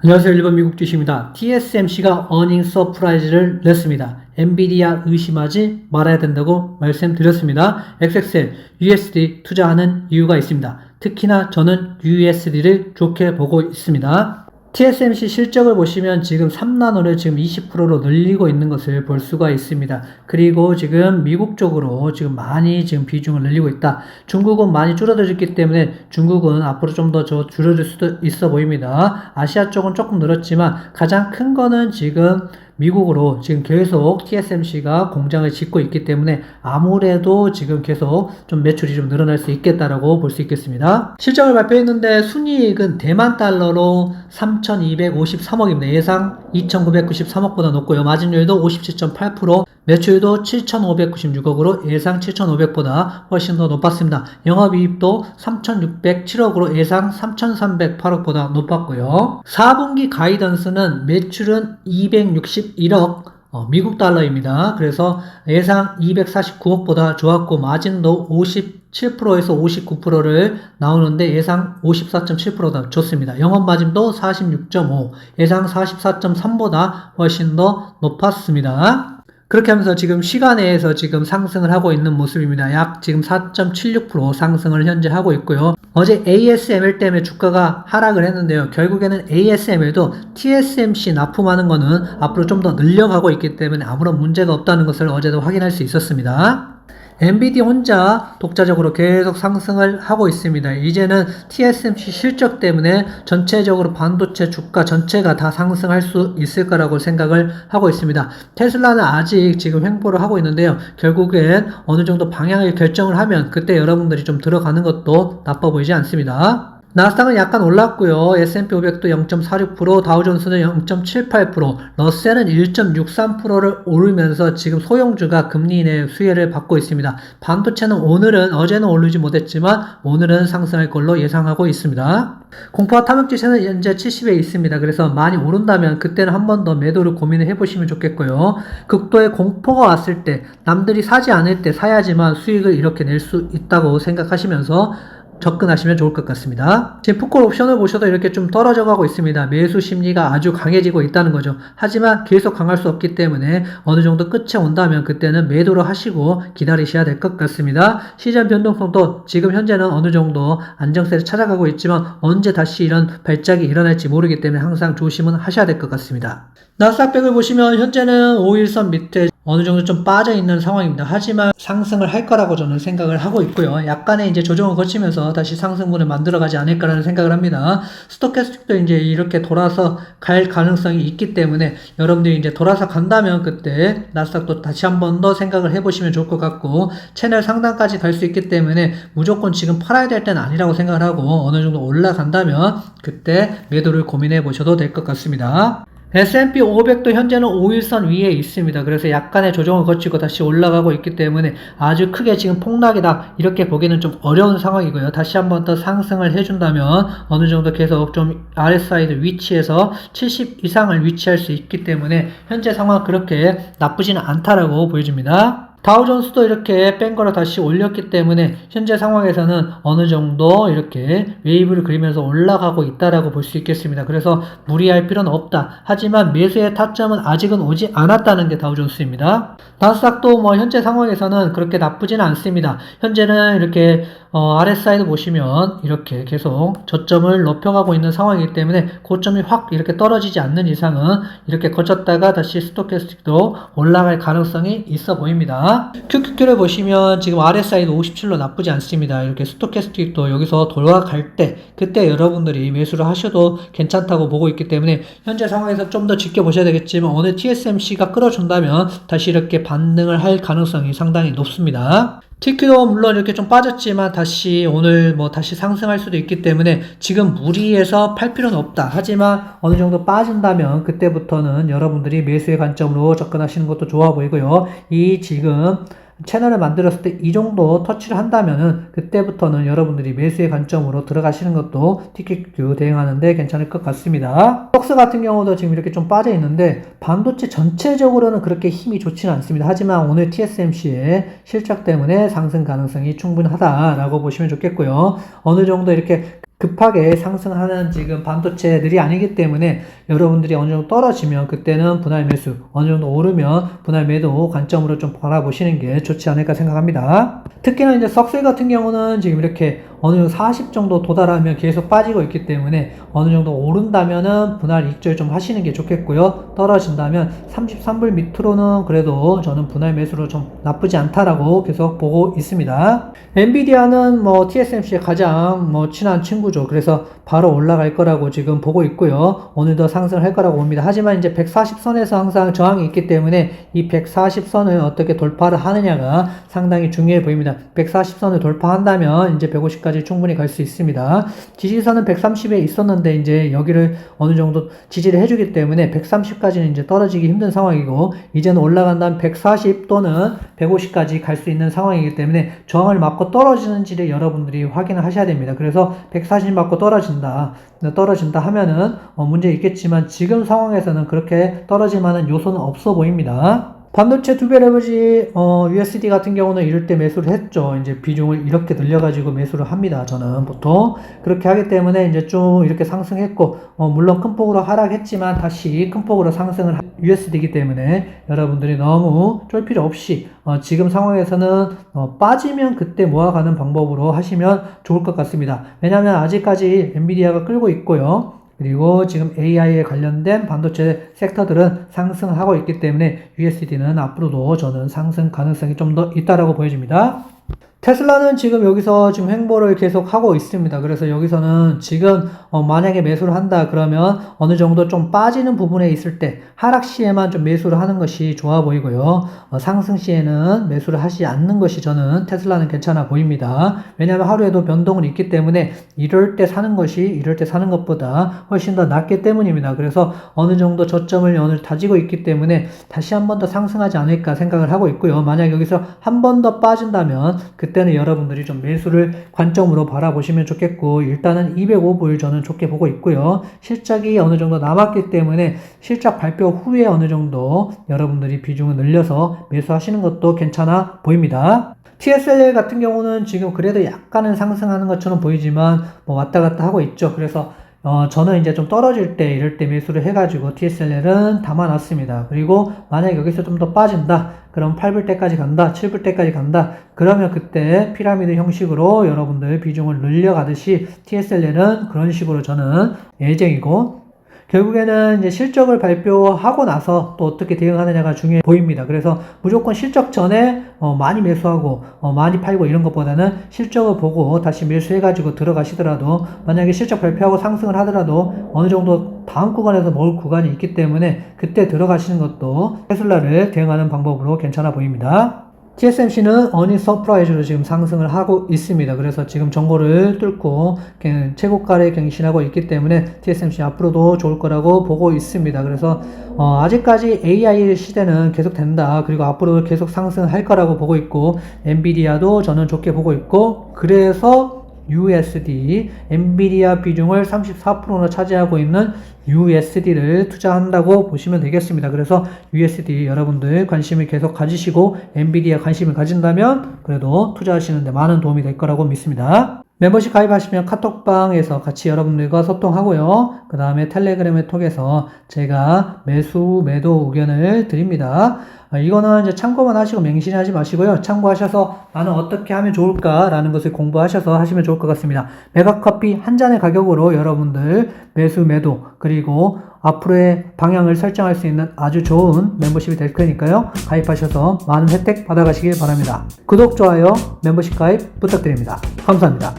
안녕하세요. 일본 미국 주식입니다. TSMC가 어닝 서프라이즈를 냈습니다. 엔비디아 의심하지 말아야 된다고 말씀드렸습니다. XXL, USD 투자하는 이유가 있습니다. 특히나 저는 USD를 좋게 보고 있습니다. TSMC 실적을 보시면 지금 3나노를 지금 20%로 늘리고 있는 것을 볼 수가 있습니다. 그리고 지금 미국 쪽으로 지금 많이 지금 비중을 늘리고 있다. 중국은 많이 줄어들었기 때문에 중국은 앞으로 좀 더 줄어들 수도 있어 보입니다. 아시아 쪽은 조금 늘었지만 가장 큰 거는 지금 미국으로 지금 계속 TSMC가 공장을 짓고 있기 때문에 아무래도 지금 계속 좀 매출이 좀 늘어날 수 있겠다라고 볼 수 있겠습니다. 실적을 발표했는데 순이익은 대만 달러로 3,253억입니다. 예상 2,993억보다 높고요. 마진율도 57.8%, 매출도 7,596억으로 예상 7,500보다 훨씬 더 높았습니다. 영업이익도 3,607억으로 예상 3,308억보다 높았고요. 4분기 가이던스는 매출은 261억 미국 달러입니다. 그래서 예상 249억보다 좋았고 마진도 57%에서 59%를 나오는데 예상 54.7%다 좋습니다. 영업마진도 46.5, 예상 44.3보다 훨씬 더 높았습니다. 그렇게 하면서 지금 시간에서 지금 상승을 하고 있는 모습입니다. 약 지금 4.76% 상승을 현재 하고 있고요. 어제 ASML 때문에 주가가 하락을 했는데요. 결국에는 ASML도 TSMC 납품하는 거는 앞으로 좀 더 늘려가고 있기 때문에 아무런 문제가 없다는 것을 어제도 확인할 수 있었습니다. 엔비디아 혼자 독자적으로 계속 상승을 하고 있습니다. 이제는 TSMC 실적 때문에 전체적으로 반도체 주가 전체가 다 상승할 수 있을 거라고 생각을 하고 있습니다. 테슬라는 아직 지금 횡보를 하고 있는데요. 결국엔 어느 정도 방향을 결정을 하면 그때 여러분들이 좀 들어가는 것도 나빠 보이지 않습니다. 나스닥은 약간 올랐고요. S&P 500도 0.46%, 다우존스는 0.78%, 러셀은 1.63%를 오르면서 지금 소형주가 금리 인하의 수혜를 받고 있습니다. 반도체는 어제는 오르지 못했지만 오늘은 상승할 걸로 예상하고 있습니다. 공포와 탐욕지수는 현재 70에 있습니다. 그래서 많이 오른다면 그때는 한 번 더 매도를 고민을 해보시면 좋겠고요. 극도의 공포가 왔을 때 남들이 사지 않을 때 사야지만 수익을 이렇게 낼 수 있다고 생각하시면서 접근하시면 좋을 것 같습니다. 지금 풋콜 옵션을 보셔도 이렇게 좀 떨어져 가고 있습니다. 매수 심리가 아주 강해지고 있다는 거죠. 하지만 계속 강할 수 없기 때문에 어느 정도 끝에 온다면 그때는 매도를 하시고 기다리셔야 될 것 같습니다. 시장 변동성도 지금 현재는 어느 정도 안정세를 찾아가고 있지만 언제 다시 이런 발작이 일어날지 모르기 때문에 항상 조심은 하셔야 될 것 같습니다. 나스닥백을 보시면 현재는 5일선 밑에 어느 정도 좀 빠져 있는 상황입니다. 하지만 상승을 할 거라고 저는 생각을 하고 있고요. 약간의 이제 조정을 거치면서 다시 상승분을 만들어가지 않을까라는 생각을 합니다. 스토캐스틱도 이제 이렇게 돌아서 갈 가능성이 있기 때문에 여러분들이 이제 돌아서 간다면 그때 나스닥도 다시 한 번 더 생각을 해보시면 좋을 것 같고 채널 상단까지 갈 수 있기 때문에 무조건 지금 팔아야 될 때는 아니라고 생각을 하고 어느 정도 올라간다면 그때 매도를 고민해 보셔도 될 것 같습니다. S&P 500도 현재는 5일선 위에 있습니다. 그래서 약간의 조정을 거치고 다시 올라가고 있기 때문에 아주 크게 지금 폭락이다 이렇게 보기는 좀 어려운 상황이고요. 다시 한번 더 상승을 해준다면 어느 정도 계속 좀 RSI를 위치해서 70 이상을 위치할 수 있기 때문에 현재 상황 그렇게 나쁘지는 않다라고 보여집니다. 다우존스도 이렇게 뺀 거를 다시 올렸기 때문에 현재 상황에서는 어느 정도 이렇게 웨이브를 그리면서 올라가고 있다라고 볼 수 있겠습니다. 그래서 무리할 필요는 없다. 하지만 매수의 타점은 아직은 오지 않았다는 게 다우존스입니다. 나스닥도 현재 상황에서는 그렇게 나쁘지는 않습니다. 현재는 이렇게 RSI도 보시면 이렇게 계속 저점을 높여가고 있는 상황이기 때문에 고점이 확 이렇게 떨어지지 않는 이상은 이렇게 거쳤다가 다시 스토캐스틱도 올라갈 가능성이 있어 보입니다. QQQ를 보시면 지금 RSI도 57로 나쁘지 않습니다. 이렇게 스토캐스틱도 여기서 돌아갈 때 그때 여러분들이 매수를 하셔도 괜찮다고 보고 있기 때문에 현재 상황에서 좀 더 지켜보셔야 되겠지만 오늘 TSMC가 끌어준다면 다시 이렇게 반등을 할 가능성이 상당히 높습니다. TQ도 물론 이렇게 좀 빠졌지만 다시 오늘 다시 상승할 수도 있기 때문에 지금 무리해서 팔 필요는 없다. 하지만 어느 정도 빠진다면 그때부터는 여러분들이 매수의 관점으로 접근하시는 것도 좋아 보이고요. 이 지금 채널을 만들었을 때 이 정도 터치를 한다면은 그때부터는 여러분들이 매수의 관점으로 들어가시는 것도 TQQ 대응하는데 괜찮을 것 같습니다. 톡스 같은 경우도 지금 이렇게 좀 빠져 있는데 반도체 전체적으로는 그렇게 힘이 좋지는 않습니다. 하지만 오늘 TSMC의 실적 때문에 상승 가능성이 충분하다라고 보시면 좋겠고요. 어느 정도 이렇게 급하게 상승하는 지금 반도체들이 아니기 때문에 여러분들이 어느 정도 떨어지면 그때는 분할 매수, 어느 정도 오르면 분할 매도 관점으로 좀 바라보시는 게 좋지 않을까 생각합니다. 특히나 이제 썩셀 같은 경우는 지금 이렇게 어느 정도 40 정도 도달하면 계속 빠지고 있기 때문에 어느 정도 오른다면은 분할 익절 좀 하시는 게 좋겠고요. 떨어진다면 33불 밑으로는 그래도 저는 분할 매수로 좀 나쁘지 않다라고 계속 보고 있습니다. 엔비디아는 뭐 TSMC의 가장 친한 친구죠. 그래서 바로 올라갈 거라고 지금 보고 있고요. 오늘도 상승을 할 거라고 봅니다. 하지만 이제 140선에서 항상 저항이 있기 때문에 이 140선을 어떻게 돌파를 하느냐가 상당히 중요해 보입니다. 140선을 돌파한다면 이제 150까지 충분히 갈 수 있습니다. 지지선은 130에 있었는데 이제 여기를 어느 정도 지지를 해주기 때문에 130까지는 이제 떨어지기 힘든 상황이고 이제는 올라간다면 140 또는 150까지 갈 수 있는 상황이기 때문에 저항을 맞고 떨어지는지를 여러분들이 확인을 하셔야 됩니다. 그래서 140 맞고 떨어진다 하면은 문제 있겠지만 지금 상황에서는 그렇게 떨어질 만한 요소는 없어 보입니다. 반도체 2배 레버지 USD 같은 경우는 이럴 때 매수를 했죠. 이제 비중을 이렇게 늘려가지고 매수를 합니다. 저는 보통 그렇게 하기 때문에 이제 좀 이렇게 상승했고 물론 큰 폭으로 하락했지만 다시 큰 폭으로 상승을 USD이기 때문에 여러분들이 너무 쫄 필요 없이 지금 상황에서는 빠지면 그때 모아가는 방법으로 하시면 좋을 것 같습니다. 왜냐하면 아직까지 엔비디아가 끌고 있고요. 그리고 지금 AI에 관련된 반도체 섹터들은 상승하고 있기 때문에 USD는 앞으로도 저는 상승 가능성이 좀 더 있다라고 보여집니다. 테슬라는 지금 여기서 지금 횡보를 계속 하고 있습니다. 그래서 여기서는 지금 만약에 매수를 한다 그러면 어느 정도 좀 빠지는 부분에 있을 때 하락 시에만 좀 매수를 하는 것이 좋아 보이고요. 상승 시에는 매수를 하지 않는 것이 저는 테슬라는 괜찮아 보입니다. 왜냐하면 하루에도 변동은 있기 때문에 이럴 때 사는 것이 이럴 때 사는 것보다 훨씬 더 낫기 때문입니다. 그래서 어느 정도 저점을 오늘 다지고 있기 때문에 다시 한 번 더 상승하지 않을까 생각을 하고 있고요. 만약 여기서 한 번 더 빠진다면 그때는 여러분들이 좀 매수를 관점으로 바라보시면 좋겠고 일단은 205불 저는 좋게 보고 있고요. 실적이 어느 정도 남았기 때문에 실적 발표 후에 어느 정도 여러분들이 비중을 늘려서 매수하시는 것도 괜찮아 보입니다. TSL 같은 경우는 지금 그래도 약간은 상승하는 것처럼 보이지만 왔다 갔다 하고 있죠. 그래서 저는 이제 좀 떨어질 때 이럴 때 매수를 해가지고 TSL은 담아놨습니다. 그리고 만약 여기서 좀 더 빠진다 그럼 8불 때까지 간다 7불 때까지 간다 그러면 그때 피라미드 형식으로 여러분들 비중을 늘려가듯이 TSL은 그런 식으로 저는 예정이고 결국에는 이제 실적을 발표하고 나서 또 어떻게 대응하느냐가 중요해 보입니다. 그래서 무조건 실적 전에 많이 매수하고 많이 팔고 이런 것보다는 실적을 보고 다시 매수해가지고 들어가시더라도 만약에 실적 발표하고 상승을 하더라도 어느 정도 다음 구간에서 먹을 구간이 있기 때문에 그때 들어가시는 것도 테슬라를 대응하는 방법으로 괜찮아 보입니다. TSMC는 어닝 서프라이즈로 지금 상승을 하고 있습니다. 그래서 지금 정고를 뚫고 최고가를 갱신하고 있기 때문에 TSMC 앞으로도 좋을 거라고 보고 있습니다. 그래서 아직까지 AI 시대는 계속 된다. 그리고 앞으로 계속 상승할 거라고 보고 있고 엔비디아도 저는 좋게 보고 있고 그래서 USD, 엔비디아 비중을 34%나 차지하고 있는 USD를 투자한다고 보시면 되겠습니다. 그래서 USD 여러분들 관심을 계속 가지시고 엔비디아 관심을 가진다면 그래도 투자하시는데 많은 도움이 될 거라고 믿습니다. 멤버십 가입하시면 카톡방에서 같이 여러분들과 소통하고요. 그 다음에 텔레그램을 통해서 제가 매수, 매도 의견을 드립니다. 이거는 이제 참고만 하시고 맹신히 하지 마시고요. 참고하셔서 나는 어떻게 하면 좋을까라는 것을 공부하셔서 하시면 좋을 것 같습니다. 메가커피 한 잔의 가격으로 여러분들 매수, 매도 그리고 앞으로의 방향을 설정할 수 있는 아주 좋은 멤버십이 될 거니까요. 가입하셔서 많은 혜택 받아가시길 바랍니다. 구독, 좋아요, 멤버십 가입 부탁드립니다. 감사합니다.